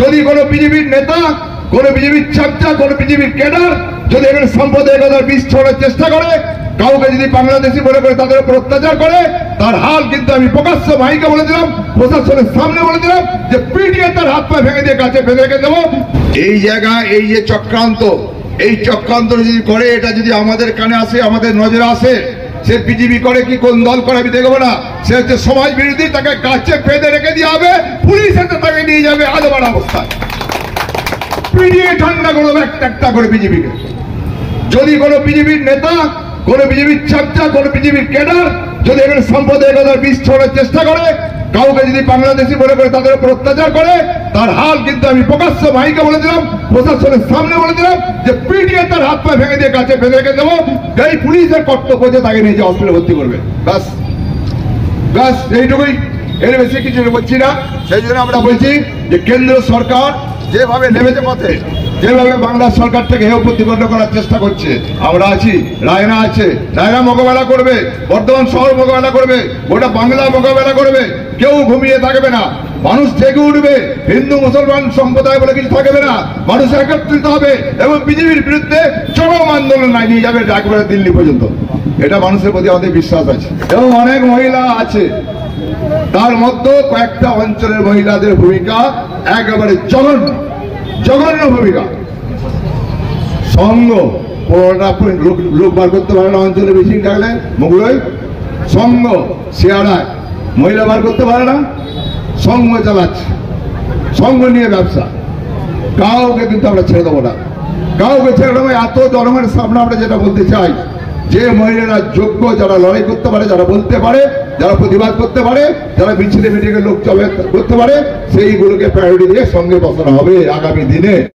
যদি কোনো বিজেপির নেতা, কোনো বিজেপির চর্চা, কোনো বিজেপির ক্যাডার যদি এখানে সাম্প্রদায়িকতার বীজ ছড়ার চেষ্টা করে, কাউকে যদি বাংলাদেশি মনে করে তাদের উপর অত্যাচার করে, তার হাল কিন্তু আমি প্রকাশ্য মাইকে বলে দিলাম, প্রশাসনের সামনে বলে দিলাম যে পিটিয়ে তার হাত পা ভেঙে দিয়ে কাছে ফেলে রেখে দেবো। এই জায়গায় এই যে চক্রান্ত, এই চক্রান্ত যদি করে, এটা যদি আমাদের কানে আসে, আমাদের নজরে আসে, সে বিজেপি করে কি কোন দল করে আমি দেখবো না, সে হচ্ছে সমাজ বিরোধী, তাকে গাছে বেঁধে রেখে দিয়ে হবে, পুলিশ এসে তাকে নিয়ে যাবে আলোবার অবস্থায়, পিটিয়ে ঠান্ডা করবে একটা করে বিজেপিকে। যদি কোনো বিজেপির নেতা, কোনো বিজেপির চর্চা, কোনো বিজেপির ক্যাডার যদি এখানে সাম্প্রদায়িকতার বীজ ছড়ার চেষ্টা করে, কাউকে যদি বাংলাদেশি মনে করে তাদের উপর অত্যাচার করে, তার হাল কিন্তু আমি প্রকাশ্য মাইকে বলে দিলাম, প্রশাসনের সামনে বলে দিলাম যে পিটিয়ে তার হাত পা ভেঙে দিয়ে কাছে ফেলে রেখে দেবো। এই পুলিশের কর্তব্য যে তাকে নিয়ে যে হসপিটালে ভর্তি করবে, ব্যাস ব্যাস এইটুকুই, এর বেশি কিছু বলছি না। সেই জন্য আমরা বলছি যে কেন্দ্র সরকার যেভাবে নেমেছে পথে, যেভাবে বাংলা সরকার থেকে হেয় প্রতিপন্ন করার চেষ্টা করছে, আমরা আছি, রায়না আছে, রায়না মোকাবেলা করবে, বর্ধমান শহর মোকাবেলা করবে, গোটা বাংলা মোকাবেলা করবে, কেউ ঘুমিয়ে থাকবে না, মানুষ জেগে উঠবে, হিন্দু মুসলমান সম্প্রদায় বলে কিছু থাকবে না, মানুষ একত্রিত হবে এবং বিজেপির বিরুদ্ধে চরম আন্দোলন নিয়ে যাবে একবারে দিল্লি পর্যন্ত। এটা মানুষের প্রতি আমাদের বিশ্বাস আছে। এবং অনেক মহিলা আছে, তার মধ্যে কয়েকটা অঞ্চলের মহিলাদের ভূমিকা একেবারে জঘন্য জঘন্য ভূমিকা। সঙ্গ লোক বার করতে পারে না, অঞ্চলে বেশি থাকলে মুগুলোই সঙ্গ শেয়ারায় মহিলা বার করতে পারে না, সঙ্গ চালাচ্ছে, সঙ্গ নিয়ে ব্যবসা। কাউকে কিন্তু আমরা ছেড়ে দেবো না, কাউকে ছেড়ে দেবো। এত জনগণের সামনে আমরা যেটা বলতে চাই, যে মহিলারা যোগ্য, যারা লড়াই করতে পারে, যারা বলতে পারে, যারা প্রতিবাদ করতে পারে, যারা মিছিলে মিটিংয়ে লোক করতে পারে, সেইগুলোকে প্রায়োরিটি দিয়ে সঙ্গে বসানো হবে আগামী দিনে।